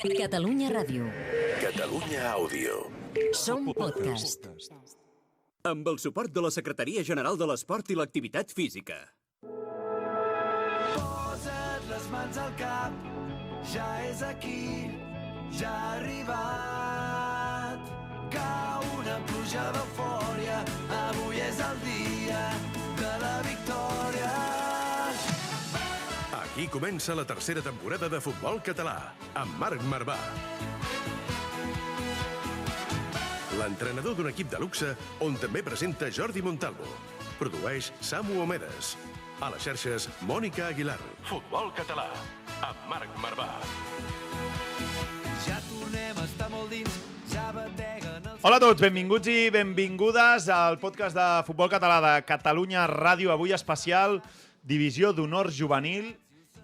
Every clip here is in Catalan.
Catalunya Ràdio. Catalunya Àudio. Som podcast. Amb el suport de la Secretaria General de l'Esport i l'Activitat Física. Posa't les mans al cap, ja és aquí, ja ha arribat. Cau una pluja d'eufòria, avui és el dia de la victòria. Aquí comença la tercera temporada de Futbol Català, amb Marc Marvà. L'entrenador d'un equip de luxe on també presenta Jordi Montalvo. Produeix Samu Omedes. A les xarxes, Mònica Aguilar. Futbol Català, amb Marc Marvà. Ja tornem a estar molt dins, ja bateguen els... Hola a tots, benvinguts i benvingudes al podcast de Futbol Català de Catalunya Ràdio. Avui especial Divisió d'Honor Juvenil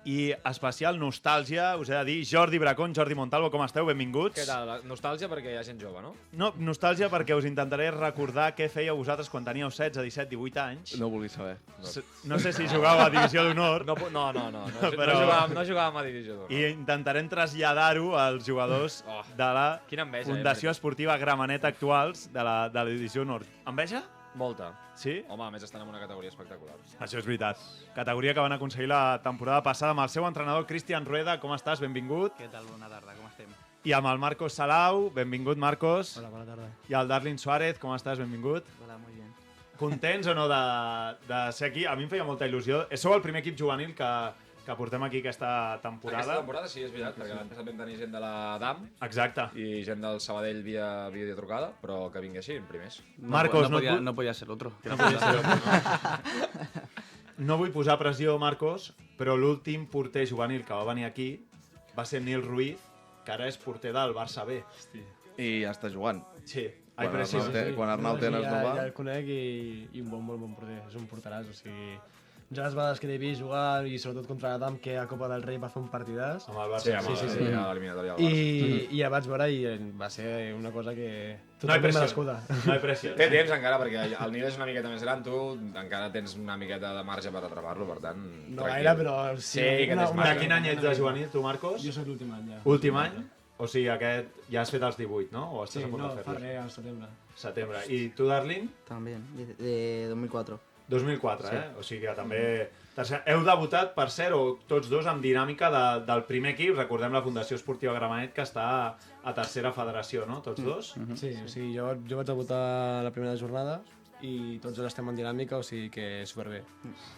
i especial nostàlgia, us he de dir, Jordi Bracón, Jordi Montalvo, com esteu? Benvinguts. Què tal? Nostàlgia perquè hi ha gent jove, no? No, nostàlgia perquè us intentaré recordar què fèieu vosaltres quan teníeu 16, 17, 18 anys. No vulguis saber. No sé si jugàveu a Divisió d'Honor. No, Però- no jugàvem a Divisió d'Honor. I intentarem traslladar-ho als jugadors de la Quina enveja, Fundació Esportiva Gramenet actuals de la Divisió d'Honor. Enveja? Molta. Sí? Home, a més estan en una categoria espectacular. Això és veritat. Categoria que van aconseguir la temporada passada amb el seu entrenador Cristian Rueda. Com estàs? Benvingut. Què tal? Bona tarda, com estem? I amb el Marcos Salau. Benvingut, Marcos. Hola, bona tarda. I el Darlin Suárez. Com estàs? Benvingut. Hola, muy bien. Contents o no de ser aquí? A mi em feia molta il·lusió. Sou el primer equip juvenil que portem aquí aquesta temporada. Aquesta temporada sí, és veritat, perquè l'any passat vam tenir gent de la DAM Exacte. i gent del Sabadell via videotrucada, però que vingui així, en primers. Marcos, no podía ser otro. No vull posar pressió, Marcos, però l'últim porter juvenil que va venir aquí va ser Nil Ruiz, que ara és porter del Barça B. I ja està jugant. Sí. Quan Arnau Tenes no va... Ja el conec i un molt bon porter. És un porteràs, o sigui... Jo les vegades que l'he vist jugar, i sobretot contra l'Adam, que a Copa del Rei va fer un partidàs. Amb el Barça. Sí, a l'eliminatòria del Barça. I ja vaig veure i va ser una cosa que... No hi Totalment pressió. merescuda. No hi pressió. Té temps encara, perquè el Nil és una miqueta més gran, tu encara tens una miqueta de marge per atrapar-lo, per tant... No tranquil. gaire, però... Sí, que tens De marge. quin any ets de juvenil, tu, Marcos? Jo soc l'últim any, ja. Últim any? O sigui, aquest ja has fet els 18, no? O estàs Sí, a punt no, de fa fer-los? res, al setembre. Setembre. I tu, Darlin? También, de 2004. 2004, sí. O sigui que també... Heu debutat, per cert, o tots dos, amb dinàmica del primer equip. Recordem la Fundació Esportiva Gramenet, que està a tercera federació, no? Tots dos? Sí, o sigui, jo vaig debutar la primera jornada i tots dos estem en dinàmica, o sigui que superbé.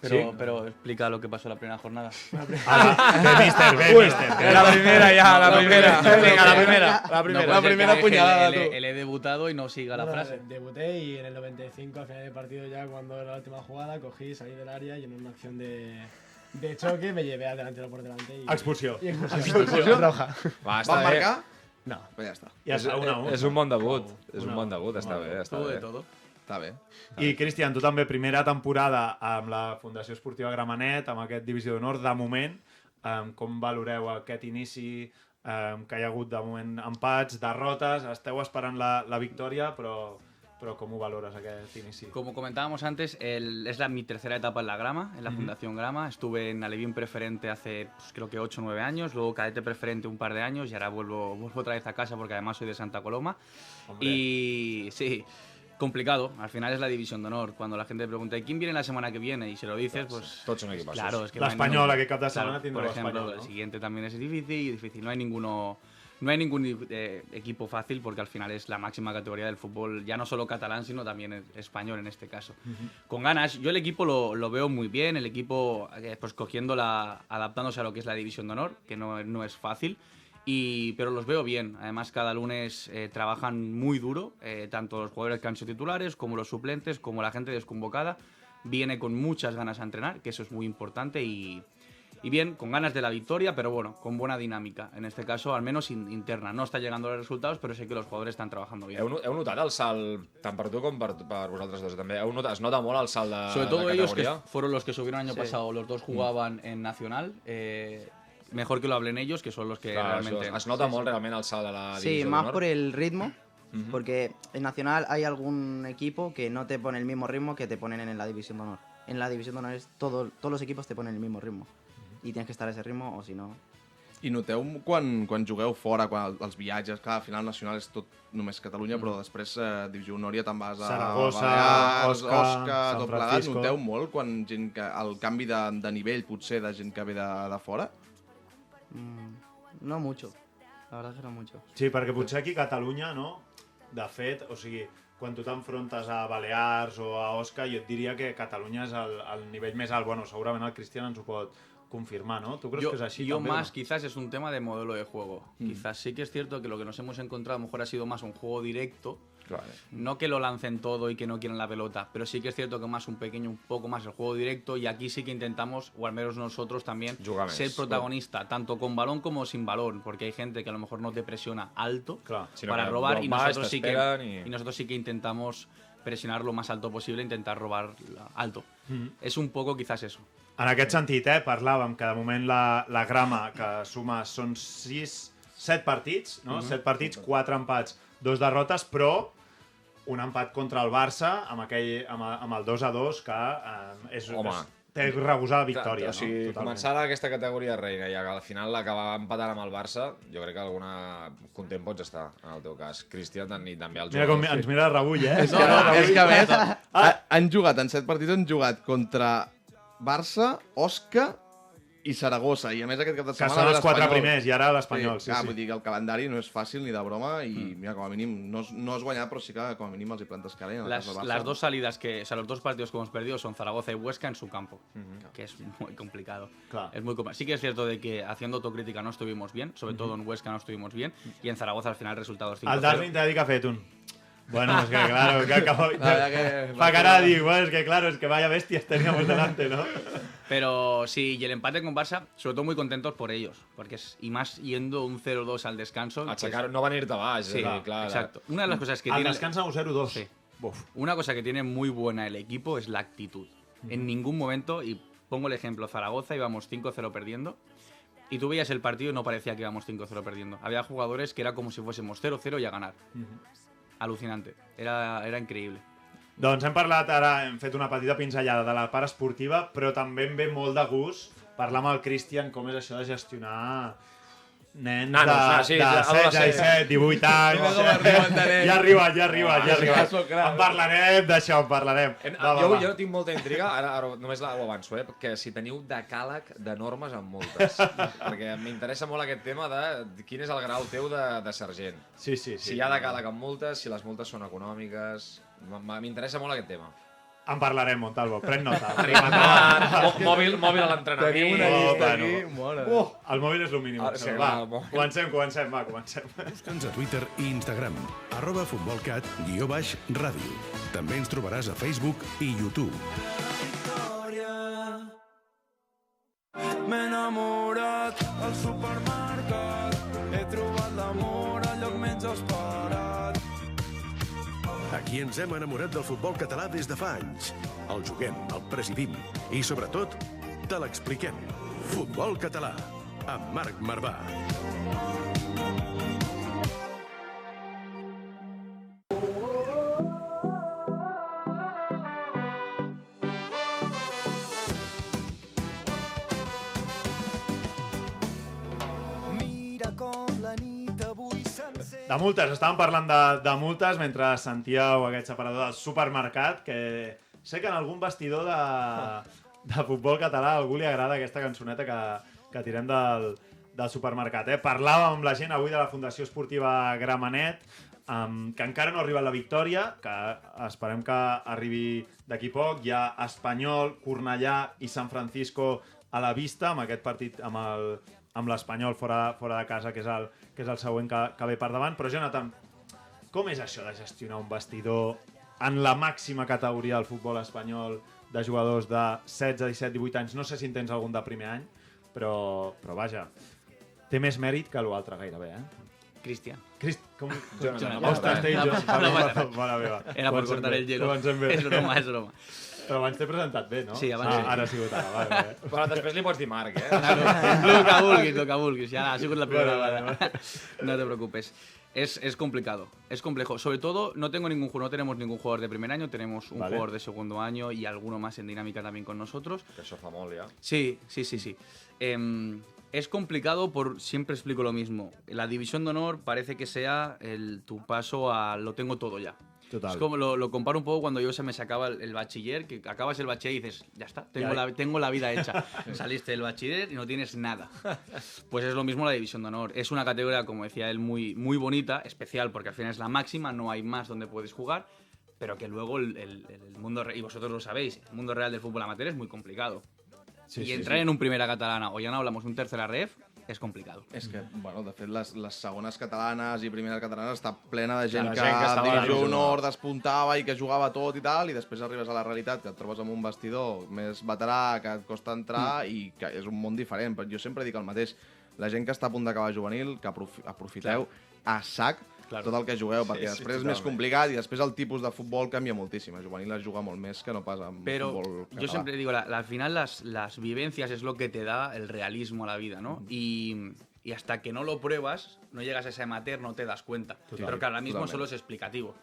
Pero explica lo que pasó la primera jornada. mister. La primera ya, la primera. Venga, La primera puñalada, tú. Él he debutado y no siga la Bueno, frase. debuté y en el 95, al final del partido, ya cuando era la última jugada, cogí, salí del área y en una acción de choque me llevé al delantero por delante y... Expulsió. Y expulsión roja. Va, està Van bé. marcar? No. Pues ja està. Ja està, 1-1. És un bon debut. És un Una- bon debut, està bé, està Todo bé. de todo. Està bé. I, Cristian, tu també, primera temporada amb la Fundació Esportiva Gramenet, amb aquest Divisió d'Honor, de moment. Com valoreu aquest inici, que hi ha hagut de moment empats, derrotes, esteu esperant la victòria, però com ho valores aquest inici? Como comentábamos antes, es mi tercera etapa en la Grama, en la Fundación Grama. Estuve en Alevín Preferente hace creo que 8 o 9 años, luego Cadete Preferente un par de años y ahora vuelvo otra vez a casa porque además soy de Santa Coloma. Hombre. Y sí, complicado. Al final es la División de Honor. Cuando la gente pregunta ¿y quién viene la semana que viene? Y se lo dices, pues... Tots són equipassos. Claro, es que no hay L'Espanyol, ningún- aquest cap de setmana, Claro, tindrà por ejemplo, l'Espanyol, el no? siguiente también es difícil. No hay ningún equipo fácil porque al final es la máxima categoría del fútbol, ya no solo catalán, sino también español en este caso. Con ganas, yo el equipo lo veo muy bien, el equipo pues adaptándose a lo que es la División de Honor, que no es fácil. Pero los veo bien. Además, cada lunes trabajan muy duro, tanto los jugadores que han sido titulares, como los suplentes, como la gente desconvocada. Viene con muchas ganas a entrenar, que eso es muy importante, y bien, con ganas de la victoria, pero bueno, con buena dinámica. En este caso, al menos interna. No está llegando a los resultados, pero sé que los jugadores están trabajando bien. Heu notat el salt, tant per tu com per vosaltres dos també, es nota molt el salt de Sobre todo de ellos, que categoria? fueron los que subieron el año pasado, los dos jugaban en Nacional. Mejor que lo hablen ellos, que son los que Clar, realmente... es nota molt realment el salt de la Sí, Divisió más d'Honor. por el ritmo, porque en Nacional hay algún equipo que no te pone el mismo ritmo que te ponen en la División de Honor. En la División de Honor todos los equipos te ponen el mismo ritmo. Y tienes que estar a ese ritmo o si no... I noteu quan jugueu fora, quan els viatges, clar, al final nacional és tot només Catalunya, però després Divisió Honòria te'n vas a Saragossa, Balears, Osca, Osca, San tot plegat. Francisco. Noteu molt quan el canvi de nivell potser de gent que ve de fora? No mucho. La verdad que no mucho. Sí, perquè potser aquí a Catalunya, no? De fet, o sigui, quan tu t'enfrontes a Balears o a Osca, jo et diria que Catalunya és el nivell més alt. Bueno, segurament el Cristian ens ho pot confirmar, ¿no? ¿Tú crees que es así Yo también, más, ¿no? quizás es un tema de modelo de juego. Quizás sí que es cierto que lo que nos hemos encontrado a lo mejor ha sido más un juego directo. Claro. No que lo lancen todo y que no quieran la pelota, pero sí que es cierto que más un poco más el juego directo, y aquí sí que intentamos, o al menos nosotros también, Jugar ser més. protagonista, tanto con balón como sin balón, porque hay gente que a lo mejor no te presiona alto Sino para que robar, y vas, nosotros, sí que, t'esperen y nosotros sí que intentamos presionar lo más alto posible, intentar robar alto. Es un poco quizás eso. En aquest sentit, parlàvem que de moment la grama que suma són 7 partits, no? 7 partits, 4 empats, 2 derrotes, però un empat contra el Barça amb el 2-2 que té regusar la victòria. O sigui, no? començar aquesta categoria reina i al final acabar empatant amb el Barça, jo crec que alguna content pots estar, en el teu cas. Cristian i també el Mira com jugador. ens mira el Rabull, eh? És que a més, han jugat, en 7 partits han jugat contra Barça, Osca i Saragossa, i a més aquest cap de Que setmana són els 4 l'Espanyol. primers, i ara l'Espanyol, sí. Vull dir que el calendari no és fàcil ni de broma, i mira, com a mínim, no has guanyat, però sí que com a mínim els hi plantes cara. En el cas del Barça. Las dos salidas los dos partidos que hemos perdido son Zaragoza y Huesca en su campo, que es muy complicado. Claro. Es muy complicado. Sí que es cierto de que haciendo autocrítica no estuvimos bien, sobre todo en Huesca no estuvimos bien, y en Zaragoza al final el resultado es 5-0. El Darwin t'ha dit que ha fet un... Bueno, es que claro, que acabó... que- Fa cara de dir, bueno, es que claro, es que vaya bestias teníamos delante, ¿no? Pero sí, y el empate con Barça, sobre todo muy contentos por ellos, porque y más yendo un 0-2 al descanso. No van a irte baix. Sí, clar. exacto. Una de las cosas que Al tiene... descanso 0-2. Sí. Buf. Una cosa que tiene muy buena el equipo es la actitud. En ningún momento, y pongo el ejemplo, Zaragoza íbamos 5-0 perdiendo, y tú veías el partido y no parecía que íbamos 5-0 perdiendo. Había jugadores que era como si fuésemos 0-0 y a ganar. Alucinante. Era increïble. Doncs hem parlat ara, hem fet una petita pinzellada de la part esportiva, però també em ve molt de gust parlar amb el Cristian com és això de gestionar nens Nanos, de 16, 17, 18 anys... Ja arriba. En parlarem. Jo tinc molta intriga, ara només ho avanço, que si teniu decàleg de normes amb multes. Perquè m'interessa molt aquest tema de quin és el grau teu de sergent. Sí. Si hi ha decàleg amb multes, si les multes són econòmiques... M'interessa molt aquest tema. En parlarem, Montalvo, pren nota. Mòbil a l'entrenament. Tenim una llista aquí, mare. El mòbil és el mínim. Sí, Va, el mòbil. comencem. Busca'ns a Twitter i Instagram, @futbolcat_ràdio. També ens trobaràs a Facebook i YouTube. M'he enamorat al supermercat, he trobat l'amor al lloc menys esperat. Aquí ens hem enamorat del futbol català des de fa anys. El juguem, el presidim i, sobretot, te l'expliquem. Futbol català, amb Marc Marvà. Mira com la nit avui s'encén. De multes, estàvem parlant de multes mentre sentíeu aquest separador del supermercat, que sé que en algun vestidor de futbol català a algú li agrada aquesta cançoneta que tirem del supermercat. Parlàvem amb la gent avui de la Fundació Esportiva Gramenet, que encara no ha arribat la victòria, que esperem que arribi d'aquí poc. Hi ha Espanyol, Cornellà i San Francisco a la vista, amb aquest partit amb l'Espanyol fora de casa, que és el següent que ve per davant. Però, Jonathan, com és això de gestionar un vestidor en la màxima categoria del futbol espanyol de jugadors de 16, 17, 18 anys? No sé si en tens algun de primer any, però vaja, té més mèrit que l'altre gairebé, Cristian. Com? Jonathan. Ostres, té jo. Mare meva. Era por cortar el hielo. És broma. Però abans t'he presentat bé, no? Sí, abans sí. Ara ha sigut ara, vale. Però després li pots dir Marc, Lo que vulguis. Ya ha sigut la primera vegada. No te preocupes. Es complicado, es complejo. Sobre todo, no tenemos ningún jugador de primer año, tenemos un jugador de segundo año y alguno más en dinámica también con nosotros. Que això fa molt, ja. Sí. Es complicado siempre explico lo mismo. La división de honor parece que sea tu paso a lo tengo todo ya. Total. Es como lo comparo un poco cuando yo se me sacaba el bachiller, que acabas el bachiller y dices, ya está, tengo la vida hecha. Saliste del bachiller y no tienes nada. Pues es lo mismo la división de honor. Es una categoría, como decía él, muy, muy bonita, especial, porque al final es la máxima, no hay más donde puedes jugar, pero que luego el mundo, y vosotros lo sabéis, el mundo real del fútbol amateur es muy complicado. Y entrar en un primera catalana o ja n'hablamos un tercera ref és complicado. És que, bueno, de fet, les segones catalanes i primeres catalanes està plena de gent la que gent que a estava Divisió a Honor despuntava i que jugava tot i tal, i després arribes a la realitat que et trobes amb un vestidor més veterà, que et costa entrar i que és un món diferent. Però jo sempre dic el mateix, la gent que està a punt d'acabar juvenil, que aprofiteu a sac tot el que jugueu, perquè després és més complicat i després el tipus de futbol canvia moltíssim. A juvenil es juga molt més que no pas amb futbol català. Yo siempre digo, al final las vivencias es lo que te da el realismo a la vida, ¿no? Y hasta que no lo pruebas, no llegas a ese amateur, no te das cuenta. Pero que ahora mismo solo es explicativo.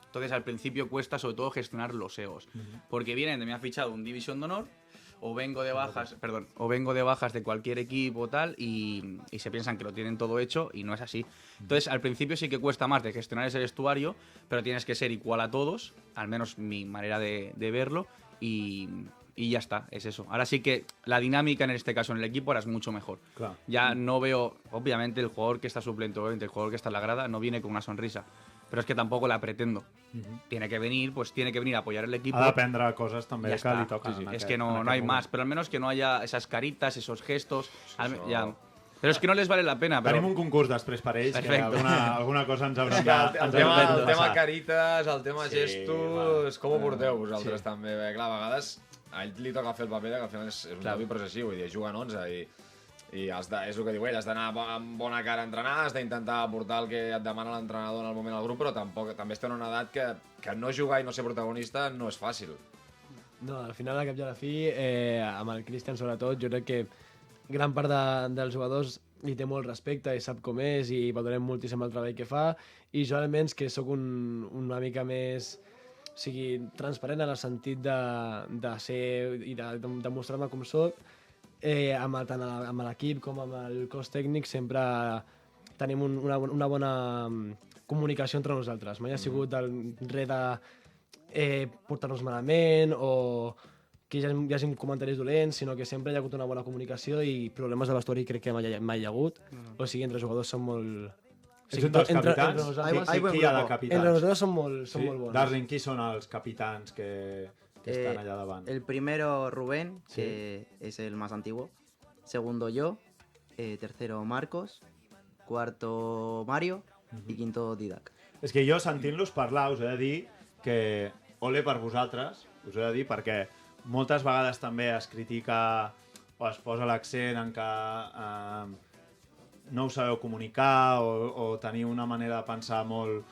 Entonces al principio cuesta sobre todo gestionar los egos. Porque vienen de me ha fichado un División de Honor, o vengo de bajas de cualquier equipo tal y se piensan que lo tienen todo hecho y no es así. Entonces, al principio sí que cuesta más de gestionar ese vestuario, pero tienes que ser igual a todos, al menos mi manera de verlo, y ya está, es eso. Ahora sí que la dinámica en este caso en el equipo ahora es mucho mejor. Clar. Ya no veo, obviamente el jugador que está suplente, obviamente el jugador que está en la grada no viene con una sonrisa, pero es que tampoco la pretendo. Tiene que venir a apoyar el equipo. Ha d'aprendre coses també Ya que está. li toquen. Es que no hay más, pero al menos que no haya esas caritas, esos gestos. Ya. Pero es que no les vale la pena. Però... Tenim un concurs després per ells, Perfecto. que alguna cosa ens haurem El de tema carites, el tema gestos, com ho porteu vosaltres també? Bé, clar, a vegades a ell li toca fer el paper que al final és un derbi processiu, vull dir, juguen 11 i és el que diu ell, has d'anar amb bona cara a entrenar, has d'intentar aportar el que et demana l'entrenador en el moment del grup, però també estem en una edat que no jugar i no ser protagonista no és fàcil. No, al final, al cap i a la fi, amb el Cristian sobretot, jo crec que gran part dels jugadors li té molt respecte i sap com és i valorem moltíssim el treball que fa, i jo almenys que sóc una mica més transparent en el sentit de ser i de mostrar-me com soc, tant amb l'equip com amb el cos tècnic sempre tenim una bona comunicació entre nosaltres. Mai ha sigut res de portar-nos malament o que hi hagi comentaris dolents, sinó que sempre hi ha hagut una bona comunicació i problemes de vestuari crec que mai hi ha hagut. O sigui, entre jugadors són molt... Ets un dels capitans? Qui hi ha de capitans? Entre nosaltres són molt bons. Darling, qui són els capitans que están allá davant? El primero Rubén, que es el más antiguo. Segundo yo. Tercero Marcos. Cuarto Mario. I quinto Didac. És que jo, sentint-los parlar, us he de dir que ole per vosaltres, us he de dir, perquè moltes vegades també es critica o es posa l'accent en que no ho sabeu comunicar o teniu una manera de pensar molt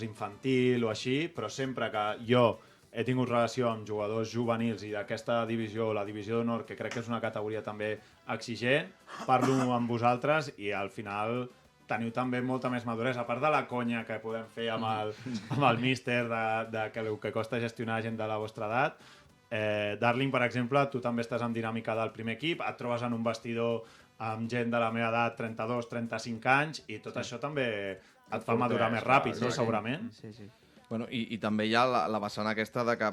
infantil o així, però sempre que jo he tingut relació amb jugadors juvenils i d'aquesta divisió, la divisió d'honor, que crec que és una categoria també exigent, parlo amb vosaltres i al final teniu també molta més maduresa. A part de la conya que podem fer amb el míster de que el que costa gestionar gent de la vostra edat, Darling, per exemple, tu també estàs en dinàmica del primer equip, et trobes en un vestidor amb gent de la meva edat, 32, 35 anys, i tot això també et fa madurar més ràpid, no? Segurament. Sí, sí. Bueno, i també hi ha la vessant aquesta de que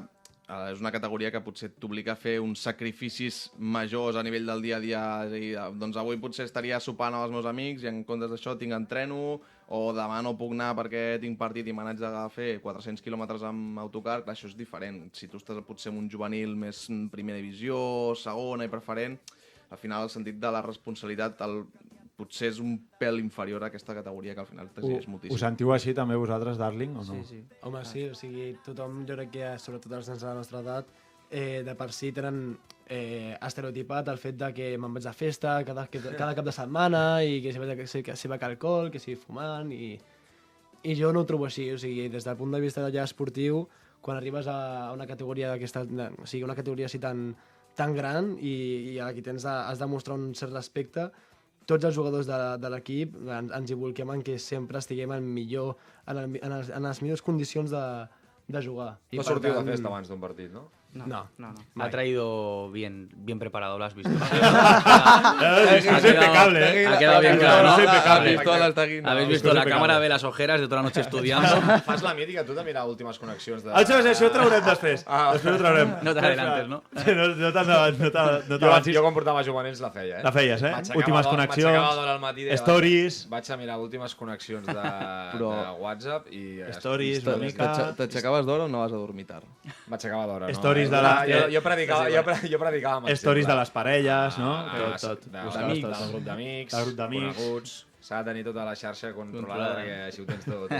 és una categoria que potser t'obliga a fer uns sacrificis majors a nivell del dia a dia. És a dir, doncs avui potser estaria sopant amb els meus amics i en comptes d'això tinc entreno, o demà no puc anar perquè tinc partit i me n'haig de fer 400 quilòmetres amb autocar. Clar, això és diferent. Si tu estàs potser en un juvenil més primera divisió, segona i preferent, al final el sentit de la responsabilitat potser és un pèl inferior a aquesta categoria que al final t'exigeix moltíssim. Us sentiu així també vosaltres, Darling, o no? Sí, sí. Home, sí, o sigui, tothom, jo crec que sobretot els nens de la nostra edat, de per si tenen estereotipat el fet de que me'n vaig a festa cada cap de setmana i que si vaig a alcohol, que si fumant, i jo no ho trobo així, o sigui, des del punt de vista ja esportiu, quan arribes a una categoria d'aquesta, o sigui, una categoria així tan gran i aquí has de mostrar un cert respecte, tots els jugadors de l'equip ens hi volquem en que sempre estiguem en les millors condicions de jugar. No sortiu de festa abans d'un partit, no? No. Ha traído bien preparado, lo has visto. Es impecable, Ha quedado bien claro, Es ¿no? impecable. Habéis visto la cámara ve las ojeras de toda la noche estudiando. Fas la mítica, tu de mirar últimes connexions de... Això ho traurem després. Després ho traurem. No t'adelantes, no? Sí, no t'avancis. Jo quan portava juvenils la feia, La feies, Últimes connexions, M'aixecava d'hora al matí, stories. Vaig a mirar últimes connexions de WhatsApp i... Stories, una mica... T'aixecaves d'hora o no vas a dormir tard? M'aixecava d'hora, no? Stories de la... Jo predicava amb Stories de les parelles, no? Tot. Del grup d'amics, Del grup d'amics. coneguts... S'ha de tenir tota la xarxa controlada perquè així ho tens tot.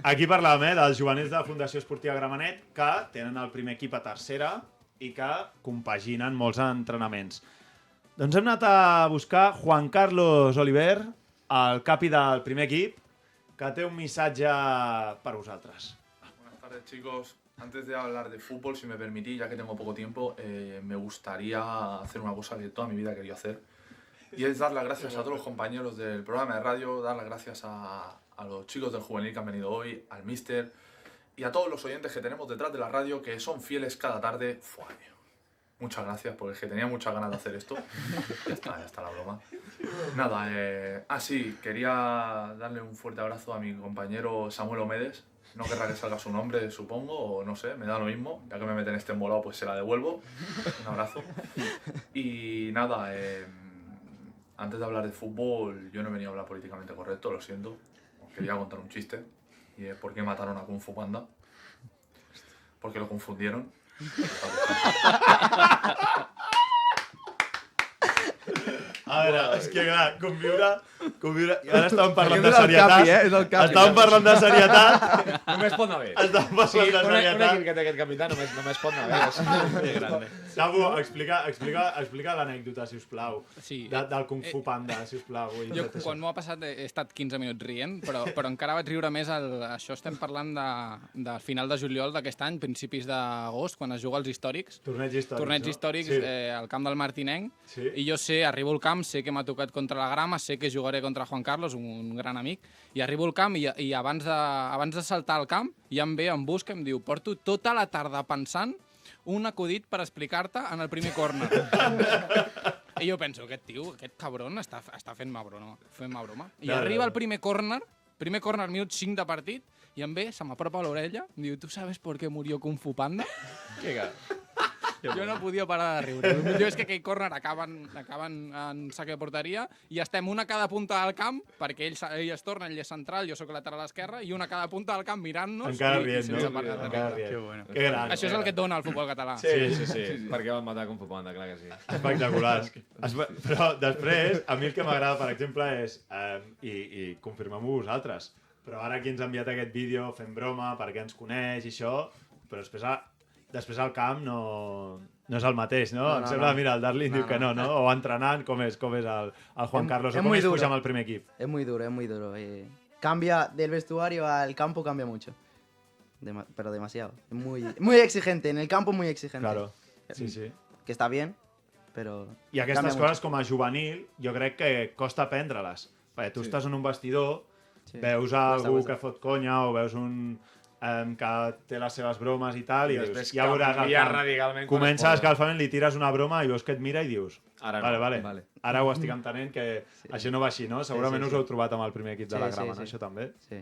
Aquí parlàvem, dels juvenils de la Fundació Esportiva Gramenet que tenen el primer equip a tercera i que compaginen molts entrenaments. Doncs hem anat a buscar Juan Carlos Oliver, el capi del primer equip, que té un missatge per vosaltres. Buenas tardes, chicos. Antes de hablar de fútbol, si me permitís, ya que tengo poco tiempo, me gustaría hacer una cosa que toda mi vida he querido hacer. Y es dar las gracias a todos los compañeros del programa de radio, dar las gracias a los chicos del juvenil que han venido hoy, al míster y a todos los oyentes que tenemos detrás de la radio que son fieles cada tarde. Muchas gracias, porque es que tenía muchas ganas de hacer esto. Ya está la broma. Nada, sí, quería darle un fuerte abrazo a mi compañero Samuel Omedes. No querrá que salga su nombre, supongo, o no sé, me da lo mismo. Ya que me meten este embolado, pues se la devuelvo. Un abrazo. Y nada, antes de hablar de fútbol, yo no he venido a hablar políticamente correcto, lo siento. Os quería contar un chiste. Y es por qué mataron a Kung Fu Panda. Porque lo confundieron. A veure, és que clar, conviure... I ara estàvem parlant de serietat. Estàvem parlant de serietat. Només pot anar bé. Estàvem parlant de serietat. Un equip que té aquest capità només pot anar bé. Sabu, explica l'anècdota, sisplau, del Kung Fu Panda, sisplau. Jo, quan m'ho ha passat, he estat 15 minuts rient, però encara vaig riure més. Això estem parlant de final de juliol d'aquest any, principis d'agost, quan es juga als històrics. Torneig històrics al camp del Martinenc. I jo sé, arribo al camp, sé que m'ha tocat contra la grama, sé que jugaré contra Juan Carlos, un gran amic, i arribo al camp i abans de saltar al camp ja em ve, em busca i em diu: porto tota la tarda pensant un acudit per explicar-te en el primer córner. I jo penso, aquest cabron està fent-me broma. I arriba el primer córner, minut 5 de partit, i em ve, se m'apropa a l'orella, em diu: ¿tú sabes por qué murió Kung Fu Panda? Jo no podia parar de riure. El millor és que aquell córner acaben en sac de porteria i estem una a cada punta del camp, perquè ell es torna, ell és central, jo sóc lateral esquerre, i una a cada punta del camp mirant-nos i sense parar de riure. Que gran. Això és el que et dona el futbol català. Sí. Per què van matar Kung Fu Panda, clar que sí. Espectaculars. Però després, a mi el que m'agrada, per exemple, és, i confirmem-ho vosaltres, però ara aquí ens ha enviat aquest vídeo fent broma perquè ens coneix i això, però després al camp no és el mateix, no? Em sembla, mira, el Darlin diu que no? O entrenant, com és el Juan Carlos, o com és pujar amb el primer equip? Es muy duro. Cambia del vestuario al campo, cambia mucho. Pero demasiado. Es muy exigente, en el campo muy exigente. Claro, sí. Que està bien, però... I aquestes coses com a juvenil, jo crec que costa aprendre-les. Perquè tu estàs en un vestidor, veus algú que fot conya o veus un... que té les seves bromes i tal, i dius, ja veuràs el camp. Comença l'escalfament, li tires una broma i veus que et mira i dius, vale. Ara ho estic entenent que això no va així, no? Segurament us ho heu trobat amb el primer equip de la grama, això també. Sí.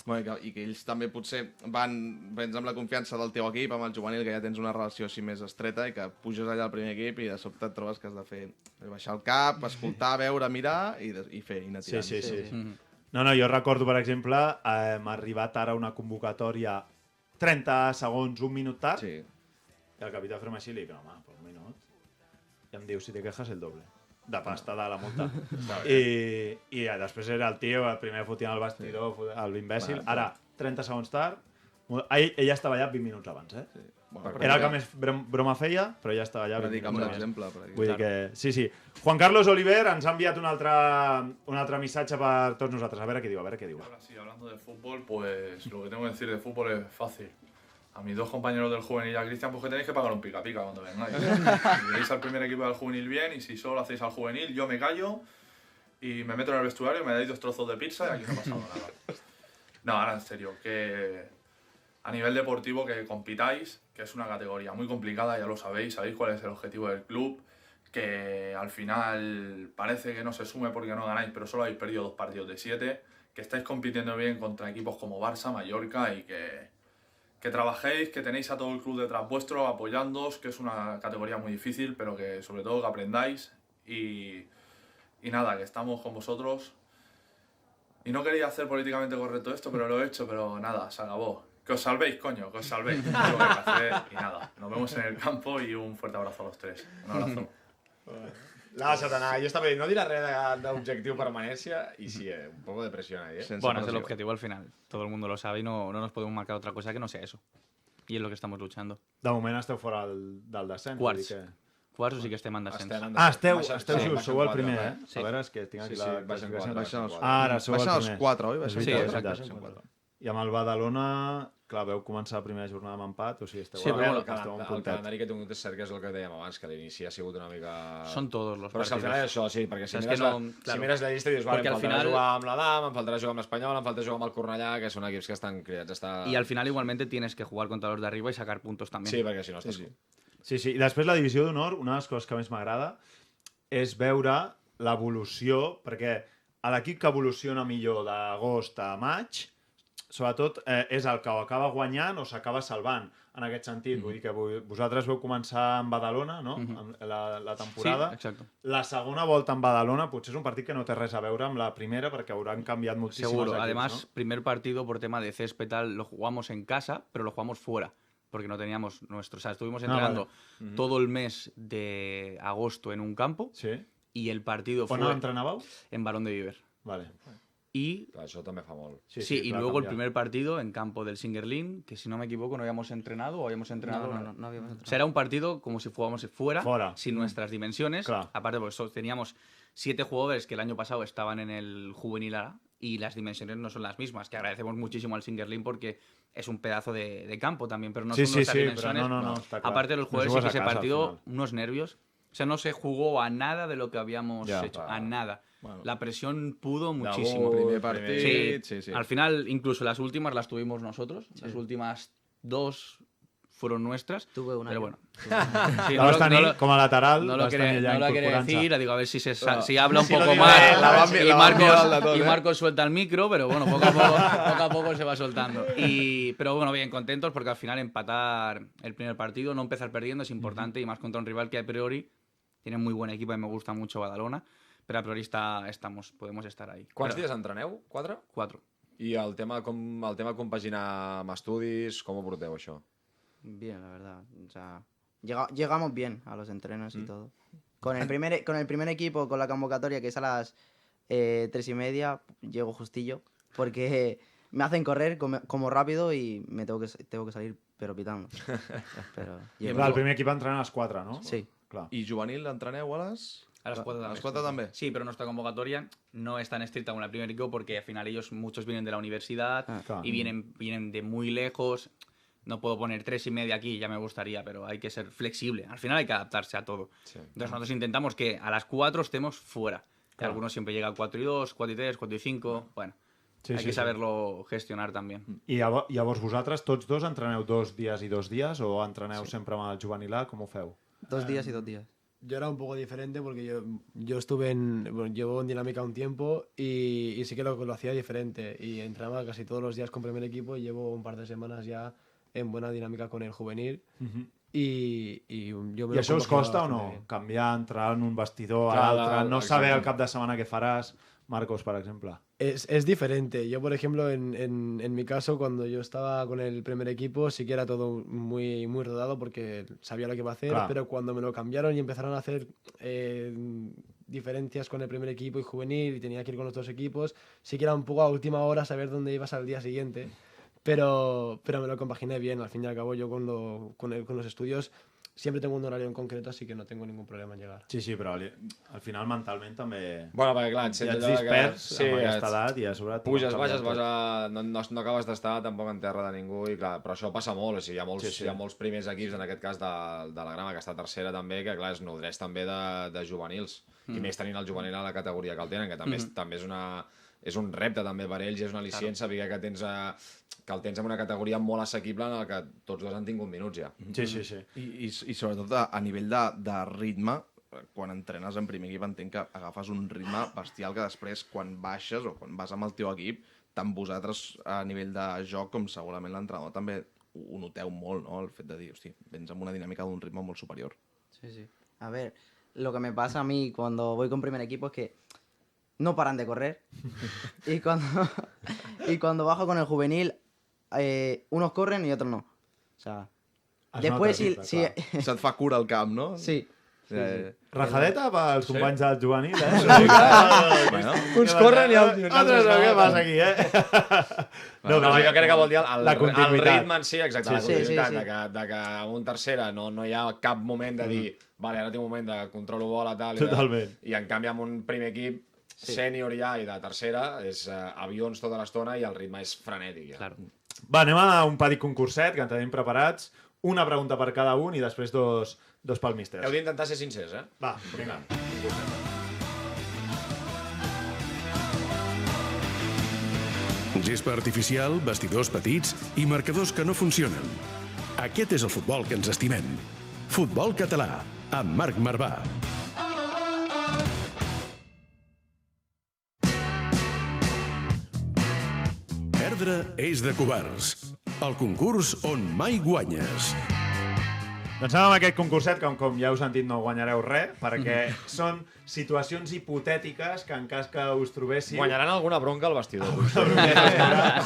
Bueno, i que ells també potser vens amb la confiança del teu equip, amb el juvenil, que ja tens una relació així més estreta i que puges allà al primer equip i de sobte et trobes que has de fer baixar el cap, escoltar, veure, mirar i fer, i anar tirant. Sí. No, jo recordo, per exemple, m'ha arribat ara una convocatòria 30 segons, un minut tard, i el capità fer-me així i li dic, home, per un minut. I em diu, si te quejas, el doble. De pasta de la multa. I després era el tio, el primer fotien al vestidor, l'imbècil. Ara, 30 segons tard, ella estava allà 20 minuts abans, Era el que més broma feia, però ja estava allà 20 minuts abans. Vull dir que... Sí. Juan Carlos Oliver ens ha enviat un altre missatge per tots nosaltres. A veure què diu, Ahora sí, hablando de fútbol, pues lo que tengo que decir de fútbol es fácil. A mis dos compañeros del juvenil y a Cristian, pues que tenéis que pagar un pica-pica cuando vengáis. Si queréis al primer equipo del juvenil bien, y si solo hacéis al juvenil, yo me callo y me meto en el vestuario, me dais 2 trozos de pizza y aquí no ha pasado nada. No, ahora en serio, que a nivel deportivo que compitáis, que es una categoría muy complicada, ya lo sabéis cuál es el objetivo del club, que al final parece que no se sume porque no ganáis, pero solo habéis perdido 2 partidos de 7, que estáis compitiendo bien contra equipos como Barça, Mallorca y que trabajéis, que tenéis a todo el club detrás vuestro apoyándoos, que es una categoría muy difícil, pero que sobre todo que aprendáis y nada, que estamos con vosotros. Y no quería hacer políticamente correcto esto, pero lo he hecho, pero nada, se acabó. Que os salvéis, coño, que os salvéis. Es lo que hay que hacer y nada, nos vemos en el campo y un fuerte abrazo a los 3. Un abrazo. La Satanás, yo estaba no diré res d'objectiu per Venècia y sí, un poco de presión ahí, Bueno, es el objetivo al final. Todo el mundo lo sabe y no nos podemos marcar otra cosa que no sea eso. Y es lo que estamos luchando. De moment esteu fora del descens. Quarts. vull dir que... Quarts, o sigui que estem en descens. Esteu sou el primer, eh? Sí. A veure, és que tinc aquí la classificació. Baixen els Ara sou el primer. els 4, oi? És Sí, veritat, exacte. és veritat. I amb el Badalona, clar, veu començar la primera jornada amb empat, o sigui, esteu Sí, però esteu un el puntet. calendari que he tingut és cert que és el que dèiem abans, que a l'inici ha sigut una mica... Són tots els Però és que al partidos. final és això, sí, perquè si És mires, que no- si claro. mires la llista dius, vale, Perquè em al faltarà final- jugar amb l'Adam, em faltarà jugar amb l'Espanyol, em faltarà jugar amb el Cornellà, que són equips que estan criats a estar... Y al final igualmente tienes que jugar contra los de arriba y sacar puntos también. Sí, perquè si no estàs... Sí, sí. I després la divisió d'honor, una de les coses que més m'agrada és veure l'evolució, perquè a l'equip que evoluciona millor d'agost a maig, sobretot és el que ho acaba guanyant o s'acaba salvant, en aquest sentit. Vull dir que vosaltres vau començar amb Badalona, no? Amb la temporada. Sí, exacto. La segona volta amb Badalona potser és un partit que no té res a veure amb la primera perquè hauran canviat moltíssims Seguro. equips, Además, no? primer partido por tema de césped tal, lo jugamos en casa, pero lo jugamos fuera, porque no teníamos nuestro. O sea, estuvimos entrenando vale. todo el mes de agosto en un campo y el partido fue On entrenàveu? en Barón de Viver. Vale. Y Clar, això també fa molt. sí, y luego el primer partido en campo del Singerlin, que si no me equivoco no habíamos entrenado o habíamos entrenado. No habíamos entrenado. O sea, era un partido como si fuéramos fuera, Fuera. sin nuestras dimensiones. Claro. Aparte, pues teníamos 7 jugadores que el año pasado estaban en el juvenil A y las dimensiones no son las mismas. Que agradecemos muchísimo al Singerlin porque es un pedazo de campo también, pero no Sí, son sí, nuestras sí, pero dimensiones. no, está claro. Aparte, los No jugadores sí juegas que a ese casa, al partido, final. unos nervios. O sea, no se jugó a nada de lo que habíamos Ya. hecho, a nada. Bueno. La presión pudo Debut, muchísimo. primer partit, Sí, sí. al final incluso las últimas las tuvimos nosotros. Las últimas 2 fueron nuestras. Tuve una pero yo. bueno. La vas tenir com a lateral, No lo vas tenir allà quería incorporant-se. decir, digo, a ver si habla un Si lo poco digo, más. la van y mirando todo, ¿eh? Marcos suelta el micro, pero bueno, poco a poco se va soltando. Pero bueno, bien, contentos porque al final empatar el primer partido, no empezar perdiendo es importante y más contra un rival que a priori tiene muy buen equipo y me gusta mucho Badalona, pero a priori podemos estar ahí. Quants Però- dies entreneu? 4? 4. I el tema compaginar amb estudis, com ho porteu, això? Bien, la verdad. O sea, llegamos bien a los entrenos y todo. Con el primer equipo, con la convocatoria, que es a las 3:30, llego justillo. Porque me hacen correr como rápido y me tengo que salir pero pitando. Pero, Clar, el primer equip entrena a les 4, no? Sí. Clar. I juvenil entreneu a les... A las 4 A las 4 també? Sí, pero nuestra convocatoria no es tan estricta como el primer equipo porque al final muchos vienen de la universidad claro. y vienen de muy lejos. No puedo poner 3:30 aquí, ya me gustaría, pero hay que ser flexible. Al final hay que adaptarse a todo. Entonces nosotros intentamos que a las 4 estemos fuera. Claro. Algunos siempre llegan 4:02, 4:03, 4:05. Bueno, Sí, hay sí, que sí. saberlo gestionar también. I llavors vosaltres tots dos entreneu 2 dies i 2 dies o entreneu sempre amb el juvenil A? Com ho feu? 2 días y 2 días. Yo era un poco diferente porque yo estuve llevo en Dinámica un tiempo y sí que lo hacía diferente y entrenaba casi todos los días con primer equipo y llevo un par de semanas ya en buena dinámica con el juvenil y yo me I lo això us costa o compaginaba no? bastante bien. Canviar, entrar en un vestidor a Clar, l'altre, no exacte. saber el cap de setmana què faràs, Marcos, per exemple. Es diferente. Yo, por ejemplo, en mi caso, cuando yo estaba con el primer equipo, sí que era todo muy, muy rodado porque sabía lo que iba a hacer, Claro. pero cuando me lo cambiaron y empezaron a hacer diferencias con el primer equipo y juvenil y tenía que ir con los 2 equipos, sí que era un poco a última hora saber dónde ibas al día siguiente, pero me lo compaginé bien. Al fin y al cabo, yo con los estudios siempre tengo un horario en concreto, así que no tengo ningún problema en llegar. Sí, sí, però al final mentalment també... Bueno, perquè clar, et ja sents ets allò que- dispers sí, amb aquesta ets- edat i a sobre... Puges, baixes, no acabes d'estar tampoc en terra de ningú i clar, però això passa molt, o sigui, hi ha molts primers equips, en aquest cas de la Grama, que està tercera també, que clar, es nodreix també de juvenils. i més tenint el juvenil a la categoria que el tenen, que també és un repte també per ells, i és una al·licient saber que el tens en una categoria molt assequible en què tots dos han tingut minuts ja. Sí. I sobretot a nivell de ritme, quan entrenes en primer equip entenc que agafes un ritme bestial que després quan baixes o quan vas amb el teu equip, tant vosaltres a nivell de joc com segurament l'entrenador també ho noteu molt, ¿no? El fet de dir, hosti, vens amb una dinàmica d'un ritme molt superior. Sí. A ver, lo que me pasa a mí cuando voy con primer equipo es que no paran de correr. y cuando bajo con el juvenil, unos corren y otros no. O sea, después si Se't fa cura el camp, no? Sí. Rajadeta pels companys del juvenil, Uns corren i altres no. Què passa aquí, No, jo crec que vol dir el ritme en si, exacte, la Sí. continuïtat, que en un tercera no hi ha cap moment de dir vale, ara tinc un moment de controlo bola, tal, i en canvi amb un primer equip sènior ja i de tercera és avions tota l'estona i el ritme és frenètic. Claro. Va, anem a un petit concurset que en tenim preparats. Una pregunta per cada un i després dos pel míster. Heu d'intentar ser sincers, Va, vinga. Gespa artificial, vestidors petits i marcadors que no funcionen. Aquest és el futbol que ens estimem. Futbol català, amb Marc Marvà. Perdre és de covards. El concurs on mai guanyes. Doncs anem amb aquest concurset, que com ja heu sentit no guanyareu res, perquè són situacions hipotètiques que en cas que us trobéssiu... Guanyaran alguna bronca al vestidor.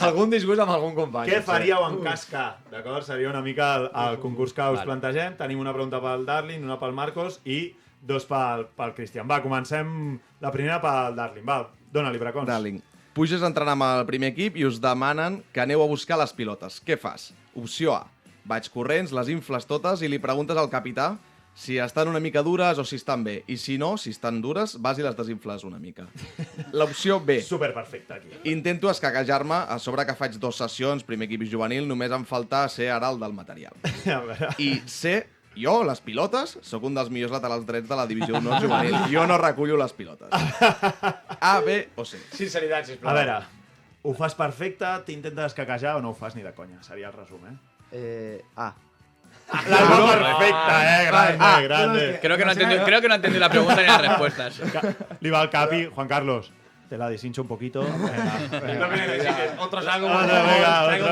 Algun disgust amb algun company. Què faríeu en cas que? D'acord? Seria una mica el concurs que us plantegem. Tenim una pregunta pel Darling, una pel Marcos i dos pel Cristian. Va, comencem la primera pel Darling. Va, dona-li, Bracons. Darling, puges a entrenar amb el primer equip i us demanen que aneu a buscar les pilotes. Què fas? Opció A. Vaig corrents, les infles totes i li preguntes al capità si estan una mica dures o si estan bé. I si no, si estan dures, vas i les desinfles una mica. L'opció B. Superperfecte, aquí. Intento escaquejar-me, a sobre que faig 2 sessions, primer equip i juvenil, només em falta ser herald del material. I C. Jo, les pilotes, sóc un dels millors laterals drets de la divisió d'honor juvenil. Jo no recullo les pilotes. A, B o C. Sinceritat, sisplau. A veure, ho fas perfecte, t'intentes escaquejar o no ho fas ni de conya? Seria el resum, A. La perfecta, grande. Creo que no ha entendido la pregunta ni las respuestas. Li va al capi, Juan Carlos. Te la deshincho un poquito. Otro saco, traigo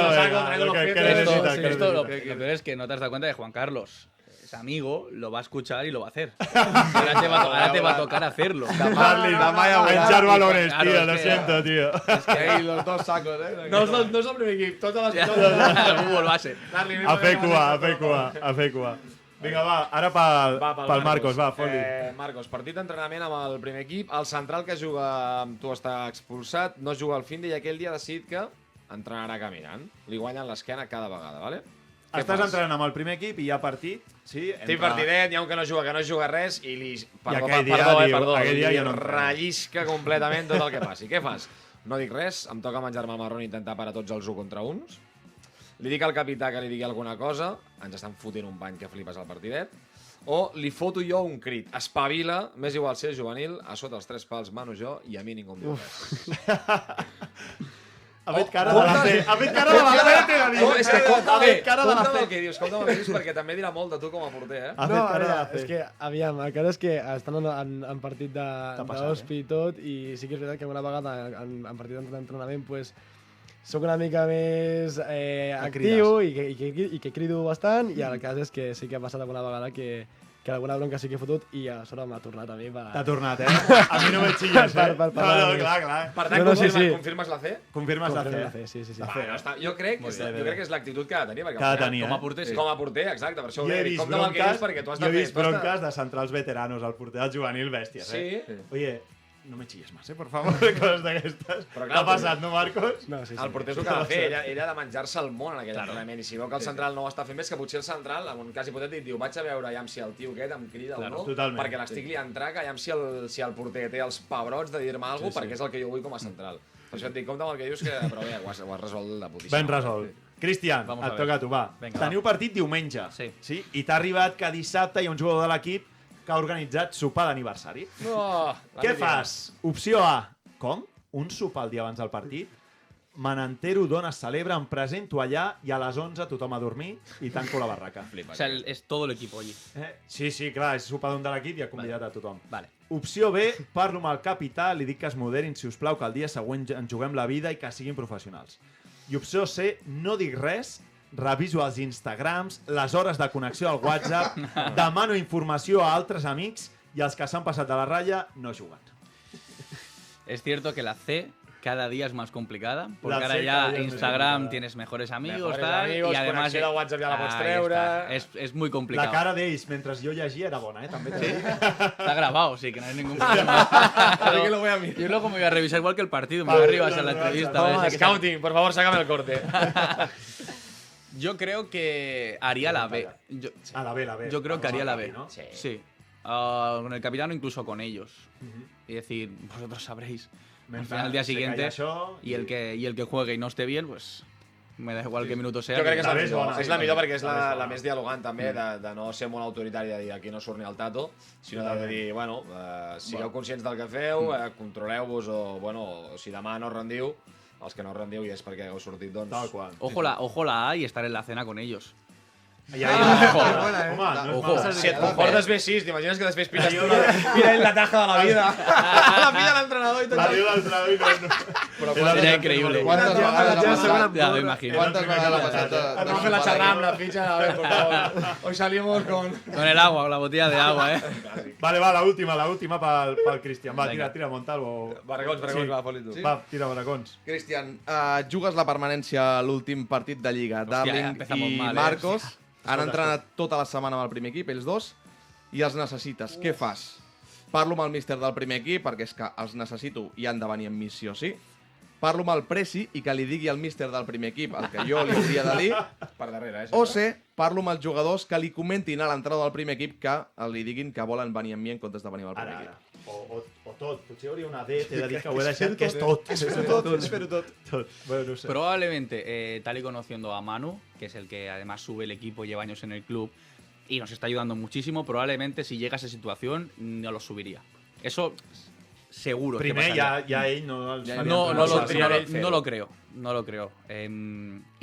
los pies. Lo peor es que no te has dado cuenta de Juan Carlos. Es amigo, lo va a escuchar y lo va a hacer. Ahora te va a tocar hacerlo. Echar valores, tío, lo siento, tío. Es que ahí los 2 sacos, No és el primer equip, totes les El fútbol base. A fer cua. Vinga, va, ara pel Marcos, va, fot-li. Marcos, partit d'entrenament amb el primer equip. El central que juga amb tu està expulsat, no juga al finde i aquell dia ha decidit que entrenarà caminant. Li guanyen l'esquena cada vegada, vale? Estàs entrenant amb el primer equip i hi ha partit, sí? Té partidet, hi ha un que no juga res i li... Perdó, li rellisca completament tot el que passi. Què fas? No dic res, em toca menjar-me el marrón i intentar parar tots els 1 contra 1. Li dic al capità que li digui alguna cosa, ens estan fotent un bany que flipes al partidet, o li foto jo un crit. Espavila, m'és igual ser juvenil, a sota els 3 pals mano jo i a mi ningú em diu res. Ha fet cara de la fe. Ha fet cara de la fe, t'he de dir. És que compta'm el que dius, perquè també dirà molt de tu com a porter, No, és que, aviam, el cas és que estan en partit d'hospi i tot, i sí que és veritat que una vegada en partit d'entrenament, pues, soc una mica més actiu i que crido bastant, i el cas és que sí que ha passat alguna vegada que alguna bronca sí que he fotut i a sobre m'ha tornat a mi. T'ha tornat, A mi no me xilles, No, clar. Per tant, confirmes la C? Confirmes la C. Sí. Jo crec que és l'actitud que ha de tenir, perquè com a porter, sí. Com a porter, exacte, per això ho he dit. Jo he vist bronques de centrals veteranos al porter del juvenil bèsties, Sí. Oye, no me chilles más, por favor, coses d'aquestes. T'ha passat, no, Marcos? No, sí. El porter és el que ha de fer, ell ha de menjar-se el món en aquell entrenament, i si veu que el central no ho està fent bé, és que potser el central, en un cas hipotètic, diu, vaig a veure aviam si el tio aquest em crida o no, perquè l'estic liant traca, aviam si el porter té els pebrots de dir-me alguna cosa, perquè és el que jo vull com a central. Per això et dic, compte amb el que dius, però bé, ho has resolt de putíssim. Ben resolt. Cristian, et toca a tu, va. Teniu partit diumenge, i t'ha arribat que dissabte hi ha un jugador de l'equip que ha organitzat sopar d'aniversari. No, Què fas? Opció A. Com? Un sopar el dia abans del partit? Me n'entero d'on es celebra, em presento allà i a les 11 tothom a dormir i tanco la barraca. O sea, es todo el equipo allí. Sí, clar, és sopar d'un de l'equip i ha convidat a tothom. Vale. Opció B, parlo amb el capità, li dic que es moderin, si us plau, que el dia següent ens juguem la vida i que siguin professionals. I opció C, no dic res, reviso els Instagrams, les hores de connexió al WhatsApp, demano informació a altres amics i els que s'han passat de la ratlla no juguen. Es cierto que la C cada día es más complicada, porque La ahora C cada ya día es Instagram más tienes mejores amigos, Mejores tal, amigos, y además connexió de WhatsApp ja la pots Ahí treure. está. Es muy complicado. La cara d'ells mentre jo llegia era bona, també. Sí, está grabado, sí, que no hay ningún problema. Así que lo voy a mirar. Yo luego me voy a revisar igual que el partido, me voy a revisar la entrevista. Toma, scouting, por favor, sácame el corte. Yo creo que haría la B. La B. Yo creo que haría la B. ¿no? Sí. Con el capitán o incluso con ellos. Y decir, vosotros sabréis. Al final, al día siguiente, y el que juegue y no esté bien, pues me da igual qué minuto sea. Jo crec que és la millor perquè és la la més dialogant també, de no ser molt autoritari de dir aquí no surt ni el tato, sinó de dir, bueno, sigueu conscients del que feu, controleu-vos o si demà no rendiu, els que no rendiu i és perquè heu sortit, doncs... Tal qual. Ojo la A y estar en la cena con ellos. Ojo. Si et comportes bé, sí, t'imagines que després pilles la taja de la vida. La pilla l'entrenador i tot. La vida de l'entrenador i no. Sería increíble. ¿Cuántas vegades ha pasado? Ya me imagino. ¿Cuántas vegades ha pasado? Vamos a hacer la charrada amb la fitxa, a ver, por favor. Hoy salimos con el agua, con la botella de agua, Vale, va, la última pel Cristian. Va, tira, Montalvo. Barracons, va, Polito. Va, tira, Barracons. Cristian, jugues la permanència a l'últim partit de Lliga. Darling i Marcos han entrenat tota la setmana amb el primer equip, ells dos, i els necessites. Què fas? Parlo amb el míster del primer equip, perquè és que els necessito i han de venir en missió, sí? Parlo amb el Presi i que li digui al míster del primer equip el que jo li hauria de dir. Per darrere, O C, parlo amb els jugadors que li comentin a l'entrada del primer equip que li diguin que volen venir amb mi en comptes de venir amb el primer equip. O tot. Potser hauria una D, t'he de dir que ho he deixat, que és tot. Espero tot. Bueno, no sé. Probablemente, tal y conociendo a Manu, que es el que además sube el equipo, lleva años en el club y nos está ayudando muchísimo, probablemente si llega a esa situación no lo subiría. Eso seguro. Primer ja ell no... No lo creo.